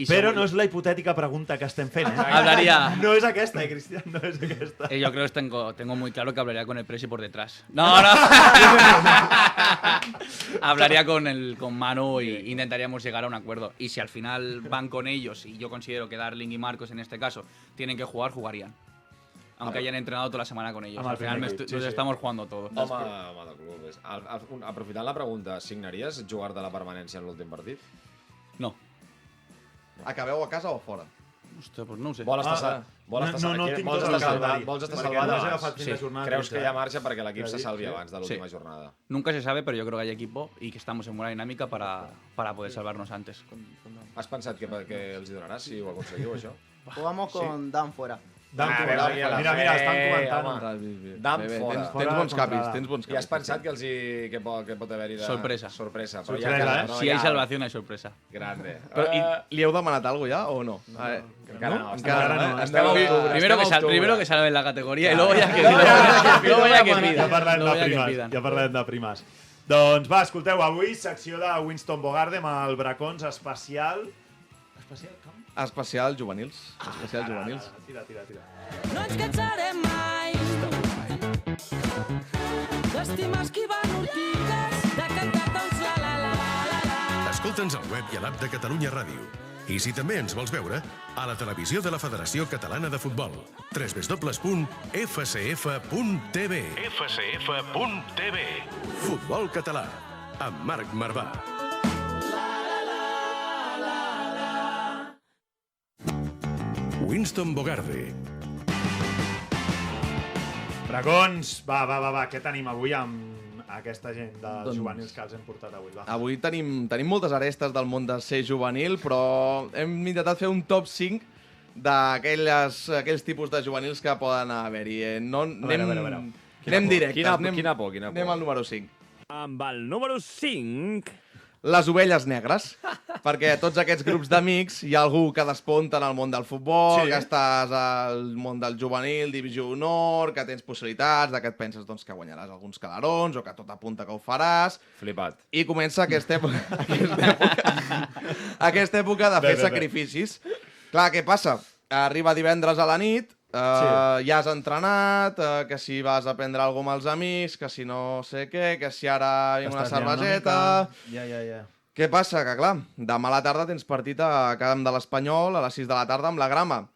Però no és la hipotètica pregunta que estem fent, Hablaría... No és aquesta, Cristian, no és aquesta. Yo creo que tengo muy claro que hablaría con el Presi por detrás. No. Hablaría con Manu e intentaríamos llegar a un acuerdo. Y si al final van con ellos, y yo considero que Darling y Marcos en este caso tienen que jugar, jugarían. Aunque hayan entrenado toda la semana con ellos. Al final nos estamos jugando todo. Home de clubes. Aprofitant la pregunta, signaries jugar de la permanència en l'últim partit? No. Acabeu a casa o fora? Hòstia, pues no ho sé. Vols estar salvat? Creus que hi ha marge perquè l'equip se salvi abans de l'última jornada? Nunca se sabe, pero yo creo que hay equipo y que estamos en buena dinámica para poder salvarnos antes. Has pensat que els hi donaràs si ho aconseguiu, això? Jugamos con Dan fuera. Mira, estan comentant. Dan fora. Tens bons capis. I has pensat que pot haver-hi de... Sorpresa. Si hay salvación, hay sorpresa. Grande. Li heu demanat alguna cosa ja o no? Encara no. Primero que salven la categoría y luego ya que pidan. Ja parlem de primes. Doncs va, escolteu, avui secció de Winston Bogarde amb el Bracons especial... Especial juvenils. Tira. No ens cansarem mai d'estimar esquivant ortigues, de cantar tots la. Escolta'ns al web i a l'app de Catalunya Ràdio. I si també ens vols veure, a la televisió de la Federació Catalana de Futbol. www.fcf.tv FCF.tv Futbol català, amb Marc Marvà. Winston Bogarde. Bracons, va, què tenim avui amb aquesta gent dels juvenils que els hem portat avui? Va. Avui tenim moltes arestes del món de ser juvenil, però hem intentat fer un top 5 d'aquells tipus de juvenils que poden haver-hi. Anem directes. Quina por. Anem al número 5. Amb el número 5 les ovelles negres. Perquè a tots aquests grups d'amics hi ha algú que desponta en el món del futbol, que estàs al món del juvenil, divisió honor, que tens possibilitats, que et penses doncs, que guanyaràs alguns calarons o que tot apunta que ho faràs. Flipat. I comença aquesta època de fer sacrificis. Clar, què passa? Arriba divendres a la nit, ja has entrenat, que si vas a prendre alguna cosa amb els amics, que si no sé què, que si ara vinc una cerveseta... Ja. Què passa? Que clar, demà a la tarda tens partit a Camp de l'Espanyol a les 6 de la tarda amb la Grama.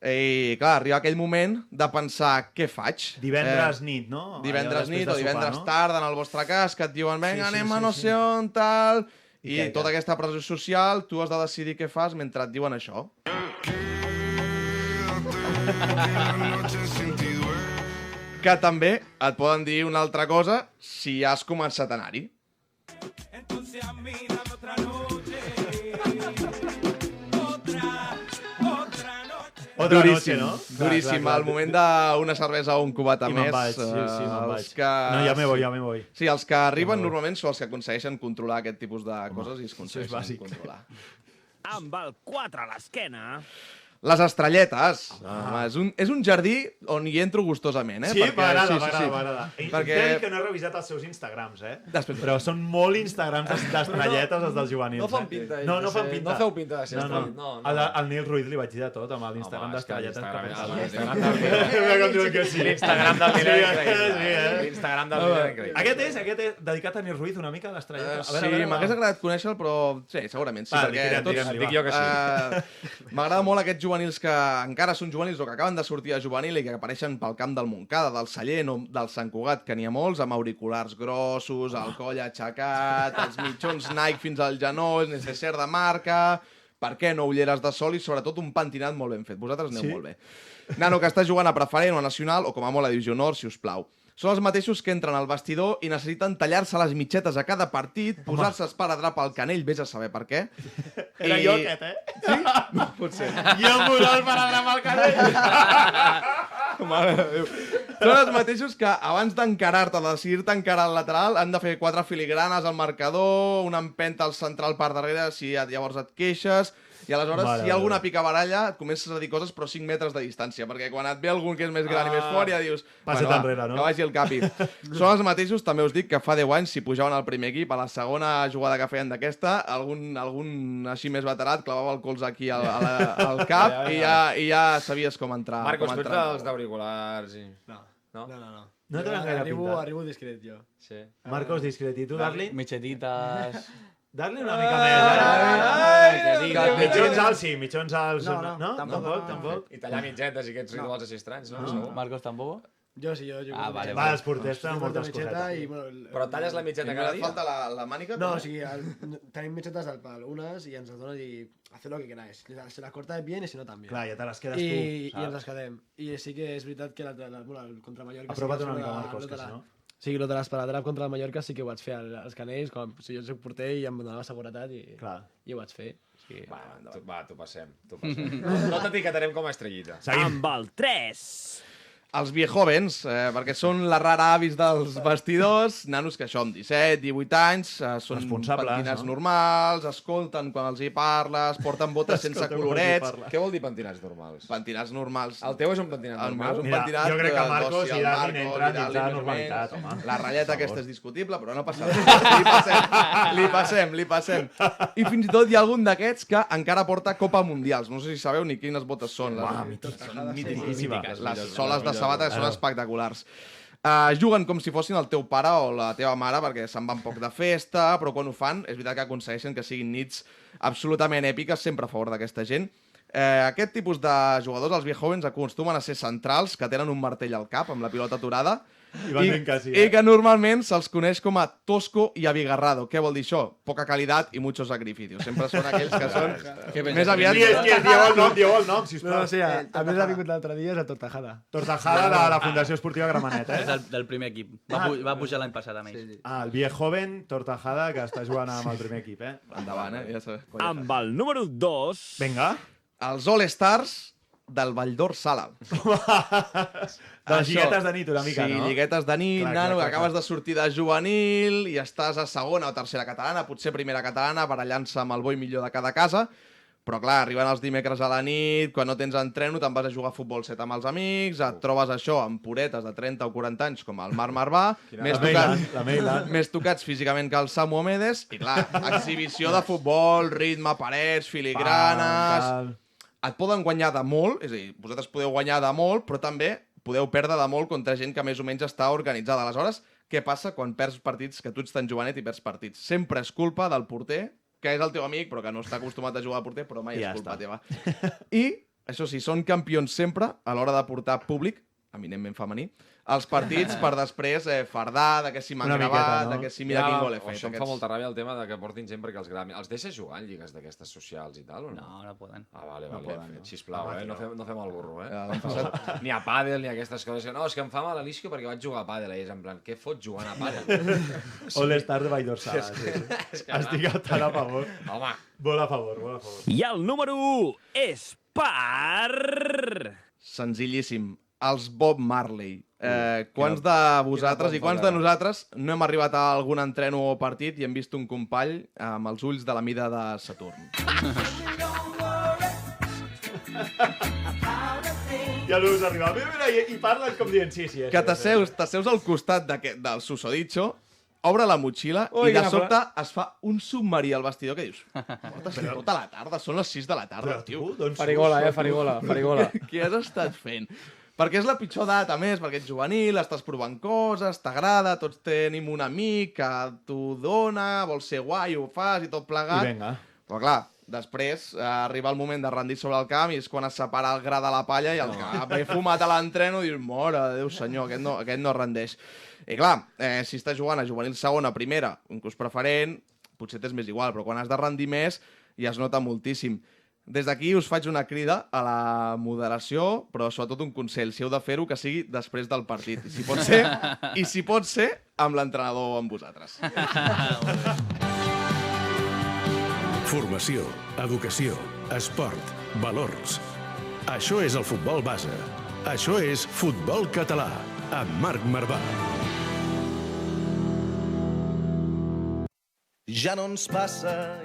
I clar, arriba aquell moment de pensar què faig. Divendres nit, no? Divendres nit o divendres tard en el vostre cas, que et diuen vinga, anem a no sé on, tal... I tota aquesta pressió social, tu has de decidir què fas mentre et diuen això. Que també et poden dir una altra cosa si has començat a anar-hi. Duríssim, duríssim. Al moment d'una cervesa o un cubat a més... me'n vaig. No, ja me voy. Sí, els que arriben normalment són els que aconsegueixen controlar aquest tipus de coses i es aconsegueixen controlar. Amb el 4 a l'esquena... Les estrelletes. És un jardí on hi entro gustosament, Sí, m'agrada. Perquè... que no he revisat els seus Instagrams, però són molt Instagrams d'estrelletes, els dels juvenils. No fan pinta. No fan pinta. No feu pinta de ser estrellet. Al Nil Ruiz li vaig dir de tot, amb l'Instagram d'estrelletes. L'Instagram del Nil L'Instagram del Nil Aquest és dedicat a Nil Ruiz una mica a l'estrelleta. Sí, m'hagués agradat conèixer-lo, però sí, segurament sí. Dic jo que sí. M'agrada molt aquests juvenils que encara són juvenils o que acaben de sortir de juvenil i que apareixen pel camp del Montcada, del Sallent o del Sant Cugat, que n'hi ha molts, amb auriculars grossos, el coll aixecat, els mitjons Nike fins al genoll, necessaire de marca, per què no ulleres de sol i sobretot un pentinat molt ben fet. Vosaltres aneu molt bé. Nano que està jugant a preferent o a nacional o com a molt a divisió honor, si us plau. Són els mateixos que entren al vestidor i necessiten tallar-se les mitxetes a cada partit, posar-se esparadrap al canell, vés a saber per què. Era jo aquest, Sí? No, potser. Jo em posar esparadrap al canell! Mare de Déu. Són els mateixos que abans d'encarar-te, de decidir-te encarar al lateral, han de fer 4 filigranes al marcador, una empenta al central per darrere si llavors et queixes... I aleshores, si hi ha alguna picabaralla, et comences a dir coses però 5 metres de distància, perquè quan et ve algun que és més gran i més fort ja dius... Passa't enrere, no? Que vagi el capi. Són els mateixos, també us dic, que fa 10 anys, si pujaven al primer equip, a la segona jugada que feien d'aquesta, algun així més veterat clavava el colze aquí al cap i ja sabies com entrar. Marcos, tu ets dels d'auriculars i... No. No tenen gaire pinta. Arribo discret, jo. Sí. Marcos, discret. I tu, Darli? Mitxetites... Darli una mica més. Mitjons alts, sí. Mitjons alts. No, tampoc. I tallar mitgetes i aquests rituals així estranys, no? Marcos, tampoc? Jo sí, jo. Vale. Va, els porters tenen moltes cosetes. Però talles la mitjeta cada dia? Falta la mànica? No, o sigui, tenim mitgetes del pal, unes, i ens les donen i hacer lo que queráis. Se las corta bien y si no també. Clar, ja te les quedes tu. I ens les quedem. I sí que és veritat que contra Mallorca... Aprova't una mica, Marcos, que si no... Sí, el de l'esparadrap contra el Mallorca sí que ho vaig fer als canells, com si jo soc porter i em donava seguretat i ho vaig fer. Sí, va, t'ho passem. No t'etiquetarem com a estrellita. Amb el 3. Els viejovens, perquè són la rara avis dels vestidors, nanos que això amb 17, 18 anys, són pentinats normals, escolten quan els hi parles, porten botes sense colorets. Què vol dir pentinats normals? Pentinats normals. El teu és un pentinat normal? Mira, jo crec que Marcos i Darwin entren dins de la normalitat, home. La ratlleta aquesta és discutible, però no passa res. Li passem. I fins i tot hi ha algun d'aquests que encara porta Copa Mundials. No sé si sabeu ni quines botes són. Són mítiques. Les soles de sabata són espectaculars. Juguen com si fossin el teu pare o la teva mare perquè se'n van poc de festa, però quan ho fan és veritat que aconsegueixen que siguin nits absolutament èpiques, sempre a favor d'aquesta gent. Aquest tipus de jugadors, els viejovens, acostumen a ser centrals, que tenen un martell al cap amb la pilota aturada i que normalment se'ls coneix com a tosco i abigarrado. Què vol dir això? Poca qualitat i muchos sacrificios. Sempre són aquells que són més aviat... Dieu el nom, sisplau. No, sí, a més ha vingut l'altre dia, és el Tortajada. Tortajada de la Fundació Esportiva Gramenet, És del primer equip. Va pujar l'any passat amb ells. El viejoven Tortajada, que està jugant amb el primer equip, Endavant, ja sabeu. Amb el número 2... Vinga. Els All-Stars del Valldor Sala. De lliguetes de nit una mica, sí, no? Sí, lliguetes de nit, clar, acabes de sortir de juvenil i estàs a segona o tercera catalana, potser primera catalana, barallant-se amb el bo i millor de cada casa, però clar, arriben els dimecres a la nit, quan no tens entreno te'n vas a jugar a futbol 7 amb els amics, et trobes això amb puretes de 30 o 40 anys com el Marc Marvà, més tocats físicament que el Samu Omedes, i clar, exhibició de futbol, ritme, parets, filigranes... Et poden guanyar de molt, és a dir, vosaltres podeu guanyar de molt, però també podeu perdre de molt contra gent que més o menys està organitzada. Aleshores, què passa quan perds partits, que tu ets tan jovenet i perds partits? Sempre és culpa del porter, que és el teu amic, però que no està acostumat a jugar de porter, però mai és culpa teva. I, això sí, són campions sempre a l'hora de portar públic, eminentment femení, els partits per després fardar, de que si m'han gravat, de que si mira quin gol he fet. Això em fa molta ràbia el tema de que portin gent perquè els grami. Els deixes jugar en lligues d'aquestes socials i tal, o no? No, no poden. Ah, vale, sisplau, no fem el burro, Ni a pàdel ni a aquestes coses. No, és que em fa mal a l'Isco perquè vaig jugar a pàdel, i és en plan, què fots jugant a pàdel? All-Star de Valldor Sala, Estic tan a favor. Home. Molt a favor, molt a favor. I el número 1 és per... Senzillíssim. Els Bob Marley. Quants de vosaltres i quants de nosaltres no hem arribat a algun entreno o partit i hem vist un company amb els ulls de la mida de Saturn? Ja l'ús arribat. Mira, i parlen com dient sí. Que t'asseus al costat del susodicho, obre la motxilla i de sobte es fa un submarí al vestidor que dius tota la tarda, són les 6 de la tarda, tio. Farigola, farigola. Què has estat fent? Perquè és la pitjor edat, a més, perquè ets juvenil, estàs provant coses, t'agrada, tots tenim un amic que t'ho dona, vols ser guai, ho fas i tot plegat. I vinga. Però clar, després arriba el moment de rendir sobre el camp i és quan es separa el gra de la palla i el que he fumat a l'entreno dius, mare de Déu senyor, aquest no rendeix. I clar, si estàs jugant a juvenil segona, primera, un curs preferent, potser t'és més igual, però quan has de rendir més ja es nota moltíssim. Des d'aquí us faig una crida a la moderació, però sobretot un consell. Si heu de fer-ho, que sigui després del partit. I si pot ser, amb l'entrenador amb vosaltres. Formació, educació, esport, valors. Això és el futbol base. Això és Futbol Català, amb Marc Marvà. Ja no ens passa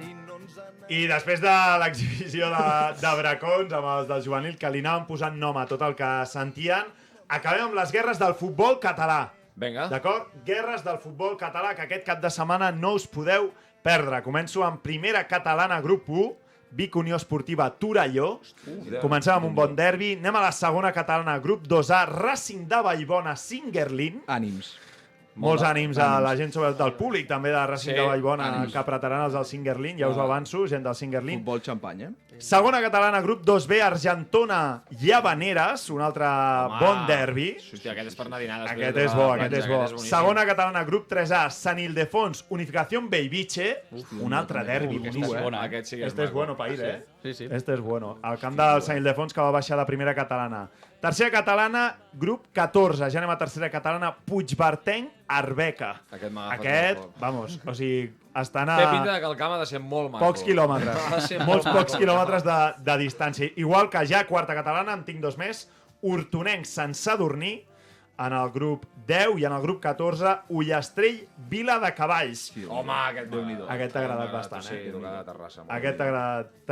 I després de l'exhibició de bracons amb els del juvenil, que li anaven posant nom a tot el que sentien, acabem amb les guerres del futbol català. Vinga. D'acord? Guerres del futbol català, que aquest cap de setmana no us podeu perdre. Començo amb primera catalana, grup 1, Vic Unió Esportiva Torelló. Comencem amb un bon derbi. Anem a la segona catalana, grup 2A, Racing de Vallbona, Singerlin. Ànims. Molts ànims a la gent, sobretot del públic, també de Racing de Vallbona, que apretaran els del Singerlin, ja us ho avanço, gent del Singerlin. Futbol xampany, Segona catalana, grup 2B, Argentona Llavaneres, un altre bon derbi. Hòstia, aquest és per anar a dinar. Aquest és bo, aquest és bo. Segona catalana, grup 3A, Sant Ildefons, Unificación Beibiche, un altre derbi boníssim. Este és bueno, Pair, Sí. Este és bueno. El camp del Sant Ildefons, que va baixar de primera catalana. Tercera catalana, grup 14. Ja anem a tercera catalana, Puigbertenc, Arbeca. Aquest, vamos, o sigui, estan a... Té pinta que el camp ha de ser molt maco. Pocs quilòmetres. Molts pocs quilòmetres de distància. Igual que ja quarta catalana, en tinc dos més, Hortonenc, Sant Sadurní, en el grup 10 i en el grup 14, Ullastrell, Vila de Cavalls. Home, aquest t'ha agradat bastant, Sí, tocar de Terrassa. Aquest t'ha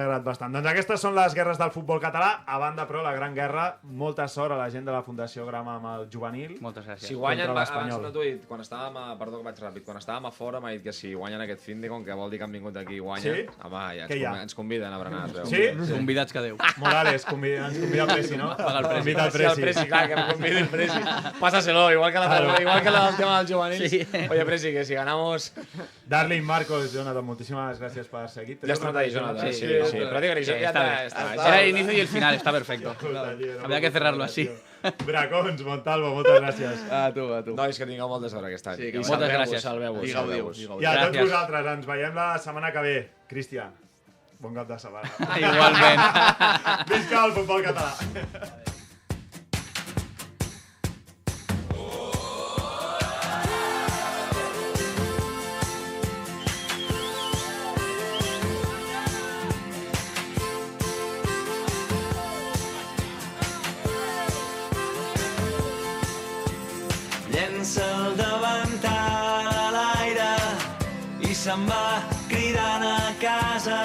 agradat bastant. Doncs aquestes són les guerres del futbol català. A banda, però, la gran guerra. Molta sort a la gent de la Fundació Grama amb el juvenil. Moltes gràcies. Si guanyen, abans no t'ho he dit, quan estàvem a... Perdó que vaig ràpid. Quan estàvem a fora m'ha dit que si guanyen aquest fin de, com que vol dir que han vingut aquí i guanyen, home, ja ens conviden a berenar, es veu. Sí? Convidats que Déu. Morales, ens convida el Presi, no? Paga el Presi. Convida el Presi. Clar, que me convide el Presi. Pásaselo, igual que el tema del juvenil. Sí. Oye, Presi, que si ganamos... Darling, Marcos, Jonathan, muchísimas gracias por seguir. Ya está ahí, Jonathan. Sí. Prácticamente ya está. Era el inicio y el final, está perfecto. Había que cerrarlo así. Bracons, Montalvo, moltes gràcies. A tu. Nois, que tingueu molta sort aquest any. Sí, moltes gràcies. Salveu-vos. I gaudiu. I a tots vosaltres, ens veiem la setmana que ve. Cristian, bon cap de setmana. Igualment. Visca el futbol català. llença el davantal a l'aire i se'n va cridant a casa.